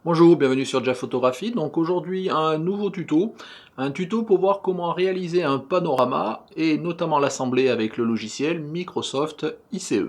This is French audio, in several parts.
Bonjour, bienvenue sur Jeff Photographie. Donc aujourd'hui un nouveau tuto, un tuto pour voir comment réaliser un panorama et notamment l'assembler avec le logiciel Microsoft ICE.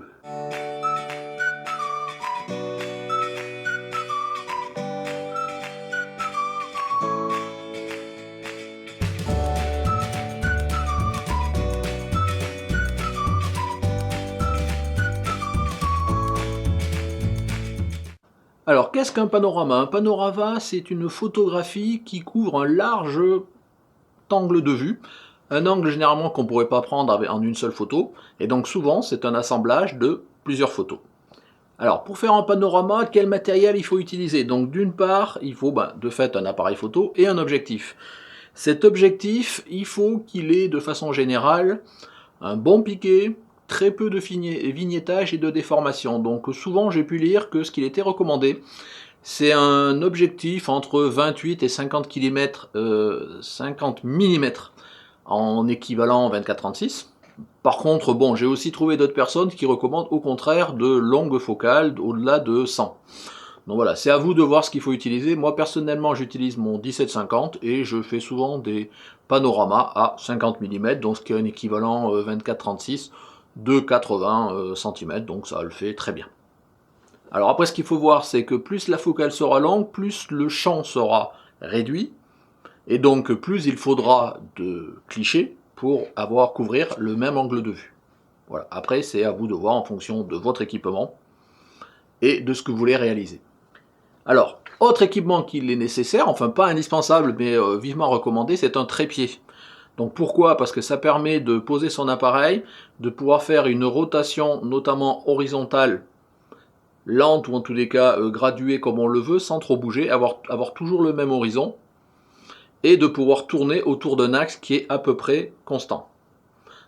Alors qu'est-ce qu'un panorama? Un panorama, c'est une photographie qui couvre un large angle de vue, un angle généralement qu'on ne pourrait pas prendre en une seule photo, et donc souvent c'est un assemblage de plusieurs photos. Alors pour faire un panorama, quel matériel il faut utiliser? Donc d'une part, il faut de fait un appareil photo et un objectif. Cet objectif, il faut qu'il ait de façon générale un bon piqué, très peu de vignettage et de déformation. Donc souvent j'ai pu lire que ce qu'il était recommandé, c'est un objectif entre 28 et 50 mm en équivalent 24-36. Par contre, bon, j'ai aussi trouvé d'autres personnes qui recommandent au contraire de longues focales au-delà de 100. Donc voilà, c'est à vous de voir ce qu'il faut utiliser. Moi personnellement, j'utilise mon 17-50 et je fais souvent des panoramas à 50 mm, donc ce qui est un équivalent 24-36 de 80 cm, donc ça le fait très bien. Alors après, ce qu'il faut voir, c'est que plus la focale sera longue, plus le champ sera réduit, et donc plus il faudra de clichés pour couvrir le même angle de vue. Voilà. Après, c'est à vous de voir en fonction de votre équipement et de ce que vous voulez réaliser. Alors, autre équipement qu'il est nécessaire, enfin pas indispensable, mais vivement recommandé, c'est un trépied. Donc pourquoi? Parce que ça permet de poser son appareil, de pouvoir faire une rotation notamment horizontale, lente ou en tous les cas graduée comme on le veut, sans trop bouger, avoir toujours le même horizon, et de pouvoir tourner autour d'un axe qui est à peu près constant.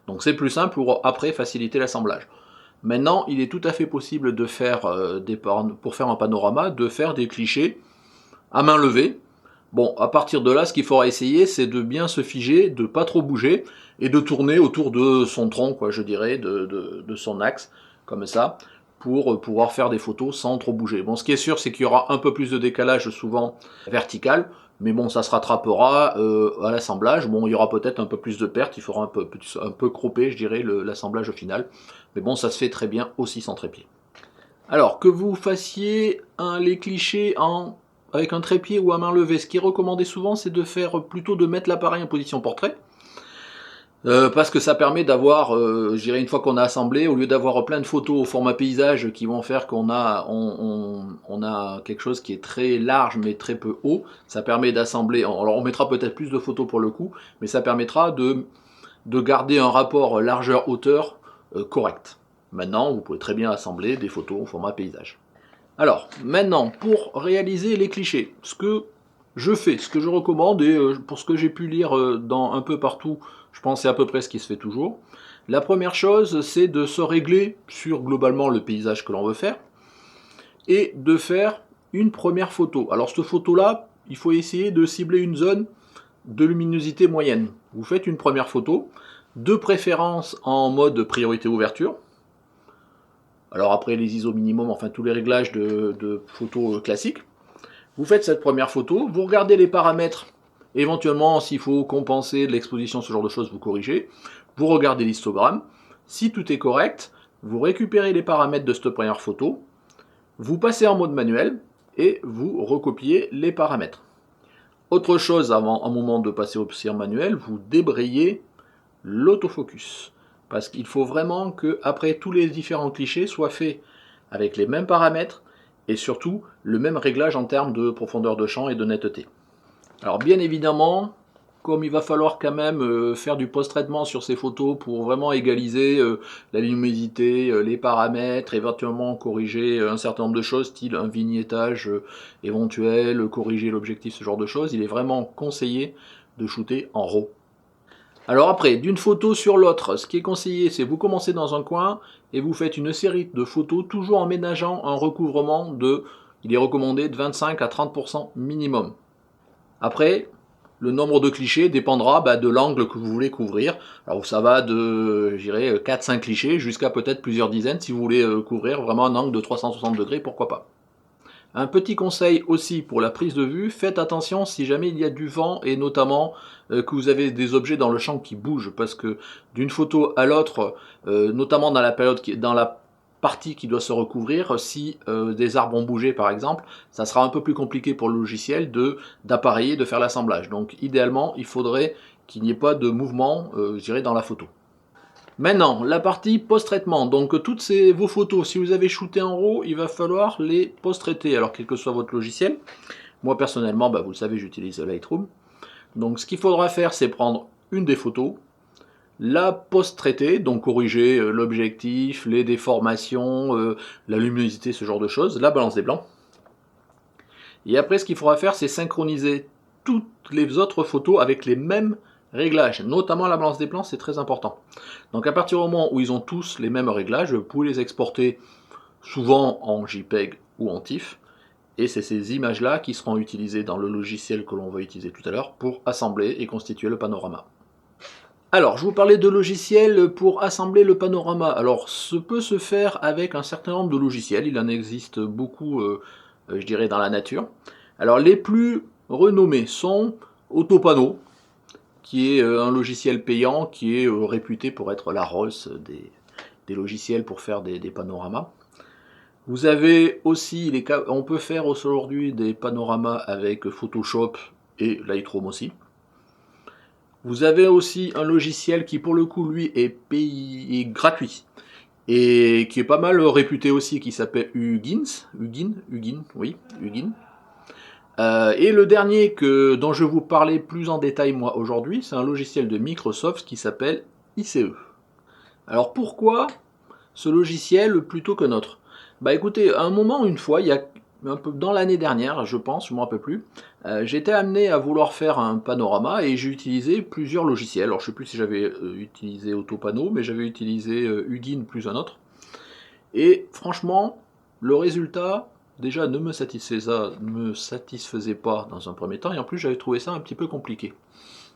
Donc c'est plus simple pour après faciliter l'assemblage. Maintenant, il est tout à fait possible de faire pour faire un panorama, de faire des clichés à main levée. Bon, à partir de là, ce qu'il faudra essayer, c'est de bien se figer, de pas trop bouger, et de tourner autour de son tronc, quoi, je dirais, de son axe, comme ça, pour pouvoir faire des photos sans trop bouger. Bon, ce qui est sûr, c'est qu'il y aura un peu plus de décalage, souvent vertical, mais bon, ça se rattrapera à l'assemblage. Bon, il y aura peut-être un peu plus de pertes, il faudra un peu cropper, je dirais, l'assemblage final. Mais bon, ça se fait très bien aussi sans trépied. Alors, que vous fassiez les clichés avec un trépied ou à main levée, ce qui est recommandé souvent, c'est plutôt de mettre l'appareil en position portrait. Parce que ça permet d'avoir, je dirais une fois qu'on a assemblé, au lieu d'avoir plein de photos au format paysage qui vont faire qu'on a, on a quelque chose qui est très large mais très peu haut, ça permet d'assembler, alors on mettra peut-être plus de photos pour le coup, mais ça permettra de garder un rapport largeur-hauteur correct. Maintenant, vous pouvez très bien assembler des photos au format paysage. Alors, maintenant, pour réaliser les clichés, ce que je fais, ce que je recommande, et pour ce que j'ai pu lire dans un peu partout, je pense que c'est à peu près ce qui se fait toujours. La première chose, c'est de se régler sur globalement le paysage que l'on veut faire, et de faire une première photo. Alors cette photo-là, il faut essayer de cibler une zone de luminosité moyenne. Vous faites une première photo, de préférence en mode priorité ouverture. Alors après les ISO minimum, enfin tous les réglages de photos classiques. Vous faites cette première photo, vous regardez les paramètres, éventuellement s'il faut compenser de l'exposition, ce genre de choses, vous corrigez. Vous regardez l'histogramme. Si tout est correct, vous récupérez les paramètres de cette première photo, vous passez en mode manuel et vous recopiez les paramètres. Autre chose, au moment de passer aussi en manuel, vous débrayez l'autofocus. Parce qu'il faut vraiment que, après, tous les différents clichés soient faits avec les mêmes paramètres et surtout le même réglage en termes de profondeur de champ et de netteté. Alors bien évidemment, comme il va falloir quand même faire du post-traitement sur ces photos pour vraiment égaliser la luminosité, les paramètres, éventuellement corriger un certain nombre de choses, style un vignettage éventuel, corriger l'objectif, ce genre de choses, il est vraiment conseillé de shooter en RAW. Alors après, d'une photo sur l'autre, ce qui est conseillé, c'est vous commencez dans un coin et vous faites une série de photos, toujours en ménageant un recouvrement il est recommandé de 25 à 30% minimum. Après, le nombre de clichés dépendra de l'angle que vous voulez couvrir. Alors ça va de, je dirais, 4-5 clichés jusqu'à peut-être plusieurs dizaines si vous voulez couvrir vraiment un angle de 360 degrés, pourquoi pas. Un petit conseil aussi pour la prise de vue, faites attention si jamais il y a du vent et notamment que vous avez des objets dans le champ qui bougent, parce que d'une photo à l'autre, notamment dans la partie qui doit se recouvrir, si des arbres ont bougé par exemple, ça sera un peu plus compliqué pour le logiciel d'appareiller, de faire l'assemblage. Donc idéalement, il faudrait qu'il n'y ait pas de mouvement, je dirais, dans la photo. Maintenant, la partie post-traitement. Donc toutes vos photos, si vous avez shooté en RAW, il va falloir les post-traiter, alors quel que soit votre logiciel. Moi personnellement, vous le savez, j'utilise Lightroom. Donc ce qu'il faudra faire, c'est prendre une des photos, la post-traiter, donc corriger l'objectif, les déformations, la luminosité, ce genre de choses, la balance des blancs. Et après, ce qu'il faudra faire, c'est synchroniser toutes les autres photos avec les mêmes réglages, notamment la balance des blancs, c'est très important. Donc à partir du moment où ils ont tous les mêmes réglages, vous pouvez les exporter souvent en JPEG ou en TIFF, et c'est ces images-là qui seront utilisées dans le logiciel que l'on va utiliser tout à l'heure pour assembler et constituer le panorama. Alors, je vous parlais de logiciels pour assembler le panorama. Alors, ce peut se faire avec un certain nombre de logiciels, il en existe beaucoup, je dirais, dans la nature. Alors, les plus renommés sont Autopano, qui est un logiciel payant, qui est réputé pour être la Rolls des logiciels pour faire des panoramas. Vous avez aussi, on peut faire aujourd'hui des panoramas avec Photoshop et Lightroom aussi. Vous avez aussi un logiciel qui pour le coup lui est gratuit et qui est pas mal réputé aussi, qui s'appelle Hugin. Et le dernier dont je vais vous parler plus en détail moi aujourd'hui, c'est un logiciel de Microsoft qui s'appelle ICE. Alors pourquoi ce logiciel plutôt qu'un autre? Écoutez, à un moment, une fois, il y a un peu dans l'année dernière, je pense, je ne me rappelle plus, j'étais amené à vouloir faire un panorama et j'ai utilisé plusieurs logiciels. Alors je ne sais plus si j'avais utilisé Autopano, mais j'avais utilisé Hugin plus un autre. Et franchement, le résultat déjà ne me satisfaisait pas dans un premier temps, et en plus j'avais trouvé ça un petit peu compliqué.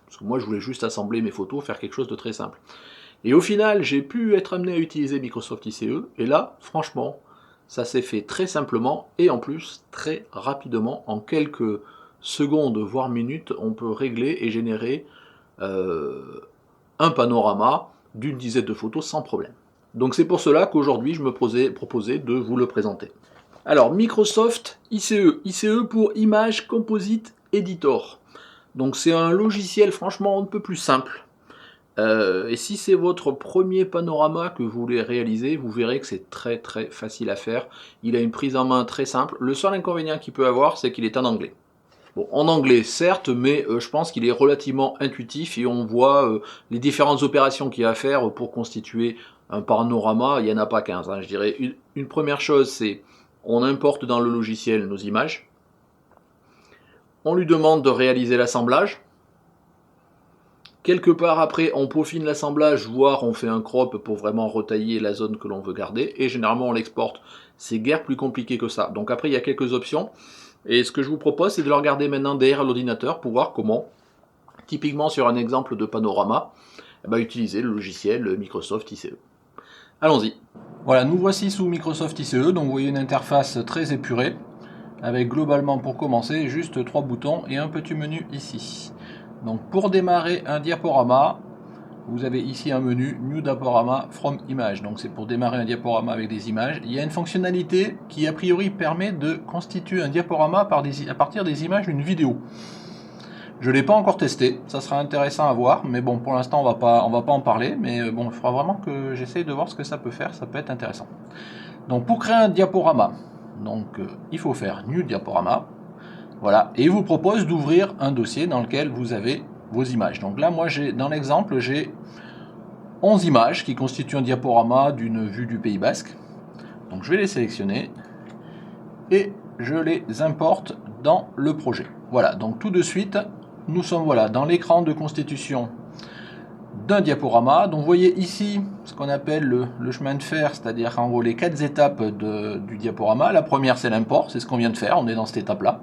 Parce que moi je voulais juste assembler mes photos, faire quelque chose de très simple. Et au final, j'ai pu être amené à utiliser Microsoft ICE, et là, franchement, ça s'est fait très simplement, et en plus, très rapidement, en quelques secondes, voire minutes, on peut régler et générer un panorama d'une dizaine de photos sans problème. Donc c'est pour cela qu'aujourd'hui, je me proposais de vous le présenter. Alors, Microsoft ICE pour Image Composite Editor. Donc c'est un logiciel franchement un peu plus simple. Et si c'est votre premier panorama que vous voulez réaliser, vous verrez que c'est très très facile à faire. Il a une prise en main très simple. Le seul inconvénient qu'il peut avoir, c'est qu'il est en anglais. Bon, en anglais certes, mais je pense qu'il est relativement intuitif et on voit les différentes opérations qu'il y a à faire pour constituer un panorama. Il n'y en a pas 15, je dirais. Une première chose, c'est on importe dans le logiciel nos images. On lui demande de réaliser l'assemblage. Quelque part après, on peaufine l'assemblage, voire on fait un crop pour vraiment retailler la zone que l'on veut garder, et généralement on l'exporte. C'est guère plus compliqué que ça. Donc après, il y a quelques options, et ce que je vous propose, c'est de le regarder maintenant derrière l'ordinateur pour voir comment, typiquement sur un exemple de panorama, utiliser le logiciel Microsoft ICE. Allons-y. Voilà, nous voici sous Microsoft ICE, donc vous voyez une interface très épurée, avec globalement pour commencer juste 3 boutons et un petit menu ici. Donc pour démarrer un diaporama, vous avez ici un menu New Diaporama from Image. Donc c'est pour démarrer un diaporama avec des images. Il y a une fonctionnalité qui a priori permet de constituer un diaporama à partir des images d'une vidéo. Je ne l'ai pas encore testé, ça sera intéressant à voir, mais bon, pour l'instant on va pas en parler, mais bon, il faudra vraiment que j'essaye de voir ce que ça peut faire, ça peut être intéressant. Donc pour créer un diaporama, il faut faire New Diaporama, voilà, et il vous propose d'ouvrir un dossier dans lequel vous avez vos images. Donc là, moi, dans l'exemple, j'ai 11 images qui constituent un diaporama d'une vue du Pays Basque. Donc je vais les sélectionner et je les importe dans le projet. Voilà, donc tout de suite, nous sommes dans l'écran de constitution d'un diaporama. Donc vous voyez ici ce qu'on appelle le chemin de fer, c'est-à-dire en gros les 4 étapes du diaporama. La première, c'est l'import, c'est ce qu'on vient de faire, on est dans cette étape-là.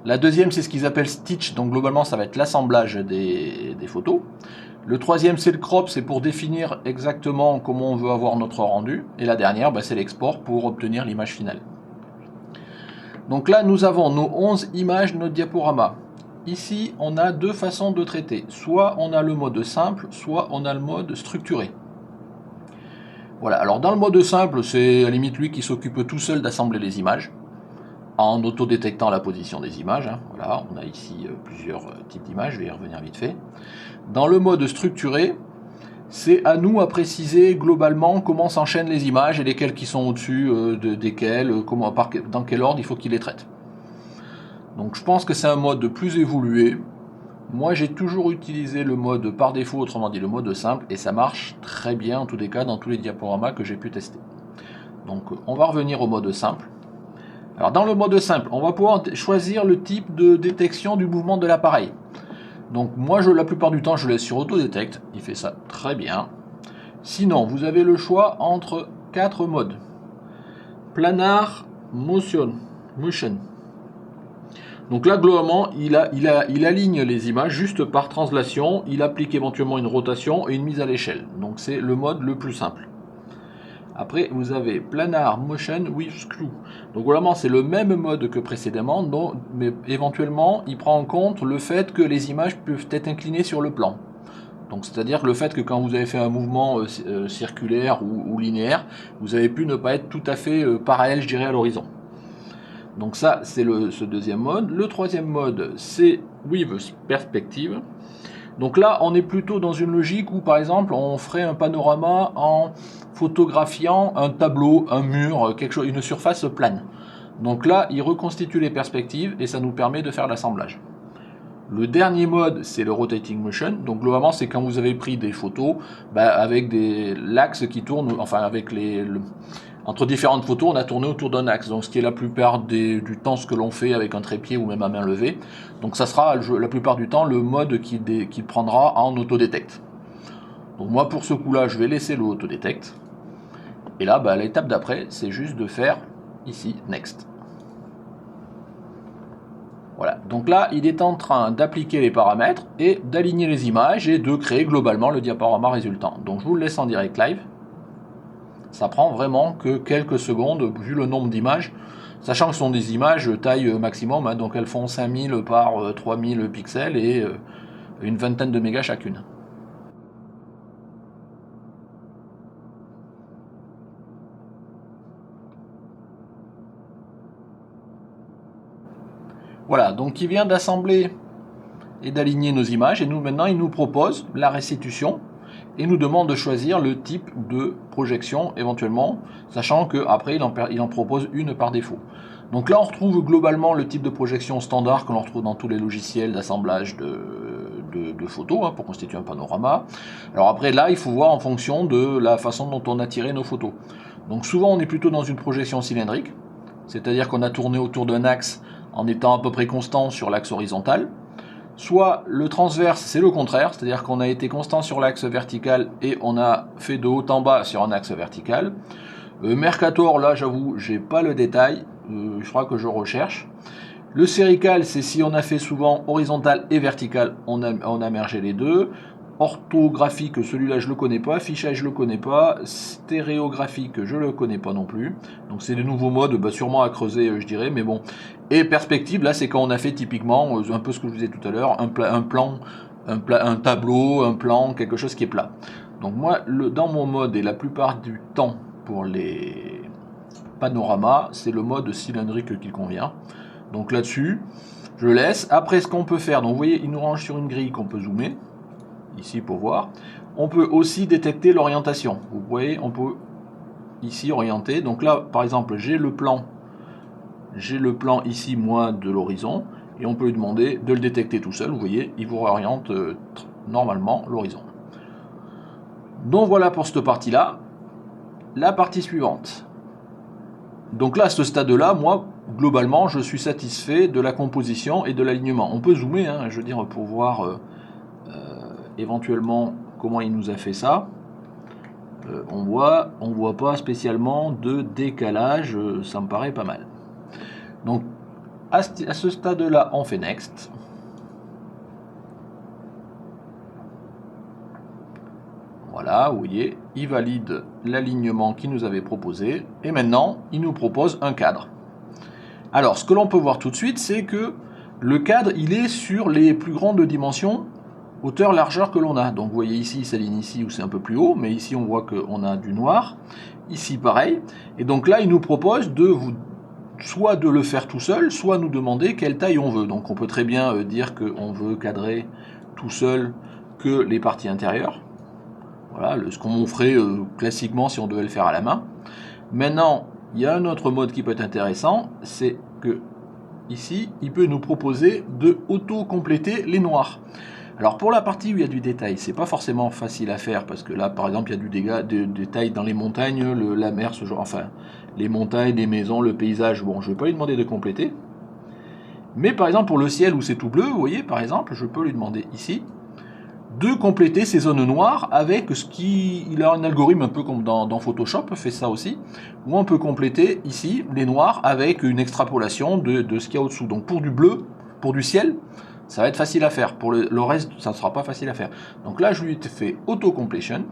La deuxième, c'est ce qu'ils appellent stitch, donc globalement ça va être l'assemblage des photos. Le troisième, c'est le crop, c'est pour définir exactement comment on veut avoir notre rendu. Et la dernière, c'est l'export pour obtenir l'image finale. Donc là, nous avons nos 11 images de notre diaporama. Ici, on a deux façons de traiter. Soit on a le mode simple, soit on a le mode structuré. Voilà, alors dans le mode simple, c'est à la limite lui qui s'occupe tout seul d'assembler les images, en autodétectant la position des images. Hein. Voilà, on a ici plusieurs types d'images, je vais y revenir vite fait. Dans le mode structuré, c'est à nous à préciser globalement comment s'enchaînent les images et lesquelles qui sont au-dessus desquelles, dans quel ordre il faut qu'il les traite. Donc je pense que c'est un mode plus évolué. Moi j'ai toujours utilisé le mode par défaut, autrement dit le mode simple, et ça marche très bien en tous les cas dans tous les diaporamas que j'ai pu tester. Donc on va revenir au mode simple. Alors dans le mode simple, on va pouvoir choisir le type de détection du mouvement de l'appareil. Donc moi la plupart du temps je laisse sur autodetect, il fait ça très bien. Sinon vous avez le choix entre 4 modes. Planar, motion. Donc là, globalement, il aligne les images juste par translation, il applique éventuellement une rotation et une mise à l'échelle. Donc c'est le mode le plus simple. Après, vous avez Planar Motion with Screw. Donc globalement, c'est le même mode que précédemment, mais éventuellement, il prend en compte le fait que les images peuvent être inclinées sur le plan. Donc c'est-à-dire que le fait que quand vous avez fait un mouvement circulaire ou linéaire, vous avez pu ne pas être tout à fait parallèle, je dirais, à l'horizon. Donc ça, c'est ce deuxième mode. Le troisième mode, c'est With Perspective. Donc là, on est plutôt dans une logique où, par exemple, on ferait un panorama en photographiant un tableau, un mur, quelque chose, une surface plane. Donc là, il reconstitue les perspectives et ça nous permet de faire l'assemblage. Le dernier mode, c'est le Rotating Motion. Donc globalement, c'est quand vous avez pris des photos avec l'axe qui tourne, enfin avec entre différentes photos, on a tourné autour d'un axe, donc ce qui est la plupart du temps ce que l'on fait avec un trépied ou même à main levée. Donc ça sera la plupart du temps le mode qu'il prendra en autodetect. Donc moi pour ce coup-là, je vais laisser le autodetect. Et là, l'étape d'après, c'est juste de faire ici Next. Voilà, donc là, il est en train d'appliquer les paramètres et d'aligner les images et de créer globalement le diaporama résultant. Donc je vous le laisse en direct live. Ça prend vraiment que quelques secondes, vu le nombre d'images, sachant que ce sont des images taille maximum, hein, donc elles font 5000 par 3000 pixels et une vingtaine de mégas chacune. Voilà, donc il vient d'assembler et d'aligner nos images, et maintenant il nous propose la restitution, et nous demande de choisir le type de projection éventuellement, sachant qu'après il en propose une par défaut. Donc là on retrouve globalement le type de projection standard que l'on retrouve dans tous les logiciels d'assemblage de photos pour constituer un panorama. Alors après là il faut voir en fonction de la façon dont on a tiré nos photos. Donc souvent on est plutôt dans une projection cylindrique, c'est-à-dire qu'on a tourné autour d'un axe en étant à peu près constant sur l'axe horizontal. Soit le transverse, c'est le contraire, c'est-à-dire qu'on a été constant sur l'axe vertical et on a fait de haut en bas sur un axe vertical. Mercator, là j'avoue, j'ai pas le détail, je crois que je recherche. Le sphérical, c'est si on a fait souvent horizontal et vertical, on a mergé les deux. Orthographique, celui-là je le connais pas, fichage je le connais pas, stéréographique je le connais pas non plus. Donc c'est des nouveaux modes, sûrement à creuser je dirais, mais bon. Et perspective, là c'est quand on a fait typiquement, un peu ce que je vous disais tout à l'heure, un tableau, un plan, quelque chose qui est plat. Donc moi, dans mon mode, et la plupart du temps pour les panoramas, c'est le mode cylindrique qui convient. Donc là-dessus, je laisse. Après ce qu'on peut faire, donc vous voyez, il nous range sur une grille qu'on peut zoomer, ici pour voir. On peut aussi détecter l'orientation. Vous voyez, on peut ici orienter. Donc là, par exemple, j'ai le plan ici, moi, de l'horizon, et on peut lui demander de le détecter tout seul. Vous voyez, il vous réoriente normalement l'horizon. Donc voilà pour cette partie-là. La partie suivante. Donc là, à ce stade-là, moi, globalement, je suis satisfait de la composition et de l'alignement. On peut zoomer, je veux dire, pour voir éventuellement comment il nous a fait ça. On voit pas spécialement de décalage, ça me paraît pas mal. Donc à ce stade-là, on fait Next. Voilà, vous voyez, il valide l'alignement qu'il nous avait proposé. Et maintenant, il nous propose un cadre. Alors, ce que l'on peut voir tout de suite, c'est que le cadre, il est sur les plus grandes dimensions, hauteur, largeur que l'on a. Donc, vous voyez ici, ça ligne ici où c'est un peu plus haut, mais ici, on voit qu'on a du noir. Ici, pareil. Et donc là, il nous propose de soit de le faire tout seul, soit nous demander quelle taille on veut. Donc, on peut très bien dire qu'on veut cadrer tout seul que les parties intérieures. Voilà, ce qu'on ferait classiquement si on devait le faire à la main. Maintenant, il y a un autre mode qui peut être intéressant, c'est que ici, il peut nous proposer de auto-compléter les noirs. Alors pour la partie où il y a du détail, c'est pas forcément facile à faire parce que là, par exemple, il y a du détail dans les montagnes, la mer, ce genre, enfin, les montagnes, les maisons, le paysage. Bon, je vais pas lui demander de compléter. Mais par exemple, pour le ciel où c'est tout bleu, vous voyez, par exemple, je peux lui demander ici de compléter ces zones noires avec ce qui... Il a un algorithme un peu comme dans Photoshop, fait ça aussi, où on peut compléter ici les noirs avec une extrapolation de ce qu'il y a au-dessous. Donc pour du bleu, pour du ciel, ça va être facile à faire. Pour le reste, ça ne sera pas facile à faire. Donc là, je lui ai fait Auto-Completion.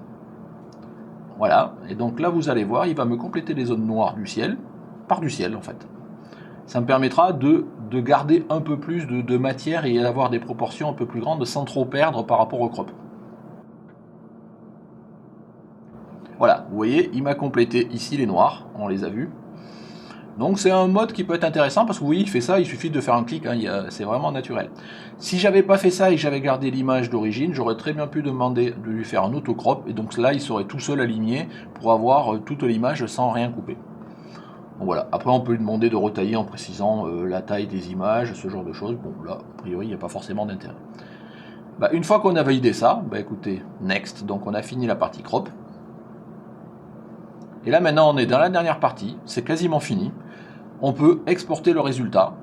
Voilà. Et donc là, vous allez voir, il va me compléter les zones noires du ciel, par du ciel en fait. Ça me permettra de garder un peu plus de matière et d'avoir des proportions un peu plus grandes sans trop perdre par rapport au crop. Voilà, vous voyez, il m'a complété ici les noirs, on les a vus. Donc c'est un mode qui peut être intéressant parce que vous voyez, il fait ça, il suffit de faire un clic, hein, c'est vraiment naturel. Si j'avais pas fait ça et que j'avais gardé l'image d'origine, j'aurais très bien pu demander de lui faire un autocrop et donc là il serait tout seul aligné pour avoir toute l'image sans rien couper. Donc voilà, après on peut lui demander de retailler en précisant la taille des images, ce genre de choses. Bon là, a priori il n'y a pas forcément d'intérêt. Bah, une fois qu'on a validé ça, bah écoutez, next, donc on a fini la partie crop. Et là maintenant on est dans la dernière partie, c'est quasiment fini. On peut exporter le résultat.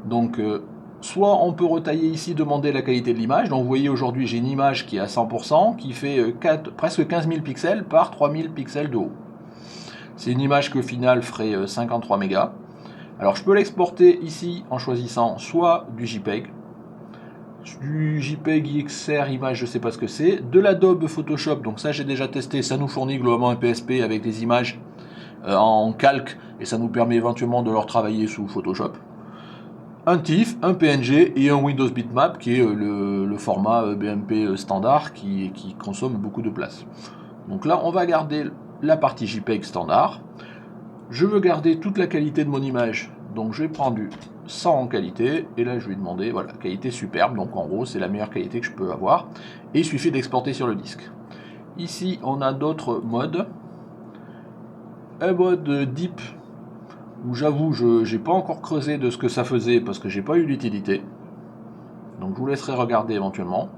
Donc soit on peut retailler ici, demander la qualité de l'image. Donc vous voyez aujourd'hui j'ai une image qui est à 100%, qui fait presque 15 000 pixels par 3000 pixels de haut. C'est une image que au final ferait 53 mégas. Alors je peux l'exporter ici en choisissant soit du JPEG XR image, je sais pas ce que c'est, de l'Adobe Photoshop, donc ça j'ai déjà testé, ça nous fournit globalement un PSP avec des images en calque et ça nous permet éventuellement de leur travailler sous Photoshop. Un TIFF, un PNG et un Windows Bitmap qui est le format BMP standard qui consomme beaucoup de place. Donc là on va garder la partie JPEG standard. Je veux garder toute la qualité de mon image, donc je vais prendre du 100 en qualité, et là je vais demander, voilà, qualité superbe, donc en gros c'est la meilleure qualité que je peux avoir, et il suffit d'exporter sur le disque. Ici on a d'autres modes, un mode deep, où j'avoue je n'ai pas encore creusé de ce que ça faisait, parce que j'ai pas eu l'utilité, donc je vous laisserai regarder éventuellement.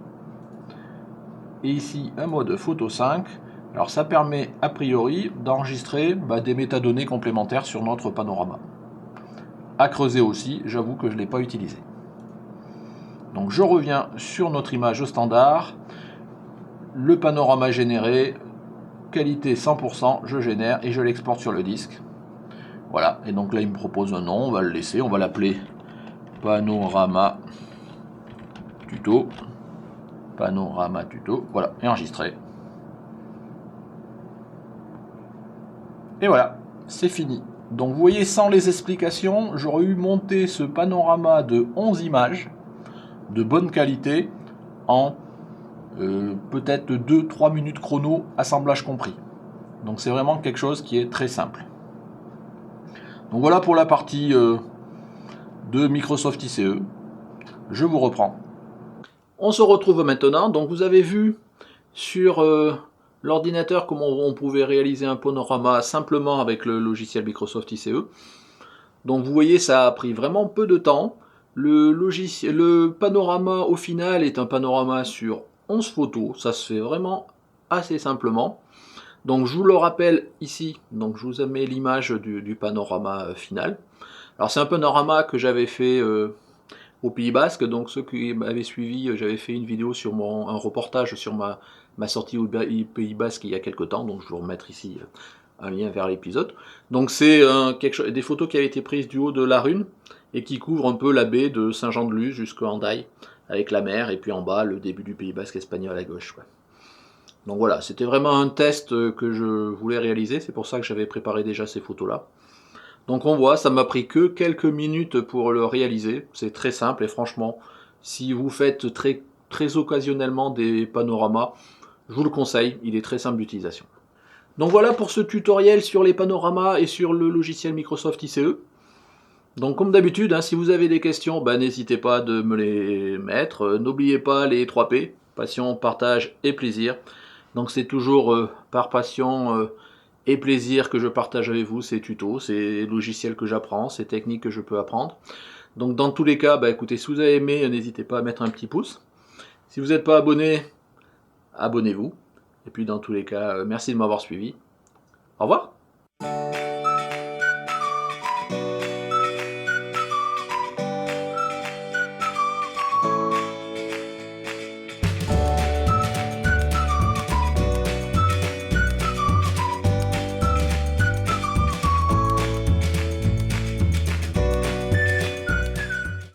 Et ici un mode photo 5, alors ça permet a priori d'enregistrer des métadonnées complémentaires sur notre panorama. À creuser aussi, j'avoue que je ne l'ai pas utilisé. Donc je reviens sur notre image standard, le panorama généré, qualité 100%, je génère et je l'exporte sur le disque. Voilà, et donc là il me propose un nom, on va le laisser, on va l'appeler Panorama Tuto. Panorama Tuto, voilà, et enregistré. Et voilà, c'est fini. Donc vous voyez, sans les explications, j'aurais eu monté ce panorama de 11 images de bonne qualité en peut-être 2-3 minutes chrono, assemblage compris. Donc c'est vraiment quelque chose qui est très simple. Donc voilà pour la partie de Microsoft ICE. Je vous reprends. On se retrouve maintenant. Donc vous avez vu sur l'ordinateur comment on pouvait réaliser un panorama simplement avec le logiciel Microsoft ICE. Donc vous voyez, ça a pris vraiment peu de temps. Le panorama au final est un panorama sur 11 photos. Ça se fait vraiment assez simplement. Donc je vous le rappelle ici, donc je vous mets l'image du panorama final. Alors c'est un panorama que j'avais fait au Pays Basque, donc ceux qui m'avaient suivi, j'avais fait une vidéo sur un reportage sur ma sortie au Pays Basque il y a quelques temps, donc je vais vous remettre ici un lien vers l'épisode. Donc c'est des photos qui avaient été prises du haut de la Rune et qui couvrent un peu la baie de Saint-Jean-de-Luz jusqu'à Hendaye, avec la mer, et puis en bas le début du Pays Basque espagnol à gauche, quoi. Donc voilà, c'était vraiment un test que je voulais réaliser, c'est pour ça que j'avais préparé déjà ces photos-là. Donc on voit, ça m'a pris que quelques minutes pour le réaliser. C'est très simple et franchement, si vous faites très occasionnellement des panoramas, je vous le conseille, il est très simple d'utilisation. Donc voilà pour ce tutoriel sur les panoramas et sur le logiciel Microsoft ICE. Donc comme d'habitude, si vous avez des questions, n'hésitez pas de me les mettre. N'oubliez pas les 3 P, passion, partage et plaisir. Donc c'est toujours par passion et plaisir que je partage avec vous ces tutos, ces logiciels que j'apprends, ces techniques que je peux apprendre. Donc dans tous les cas, écoutez, si vous avez aimé, n'hésitez pas à mettre un petit pouce. Si vous n'êtes pas abonné, abonnez-vous. Et puis dans tous les cas, merci de m'avoir suivi. Au revoir.